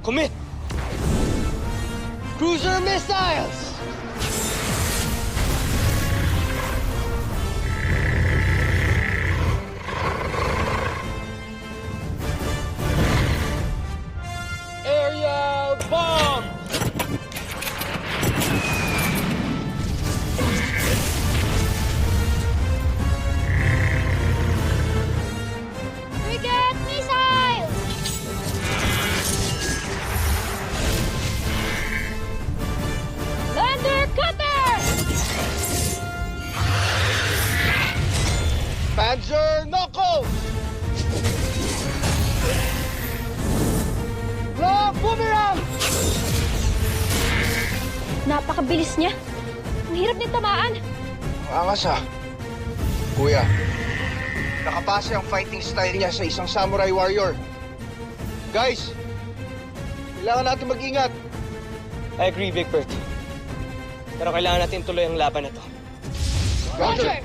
Commit! Cruiser missiles! Aerial bomb! Frigate missiles! Lander cutter! Panzer knuckles! Block boomerang! Napakabilis niya. Ang hirap niya tamaan. Ang angas ha. Kuya, nakapasa ang fighting style niya sa isang samurai warrior. Guys, kailangan natin mag-ingat. I agree, Big Bert. Pero kailangan natin tuloy ang laban na to. Roger!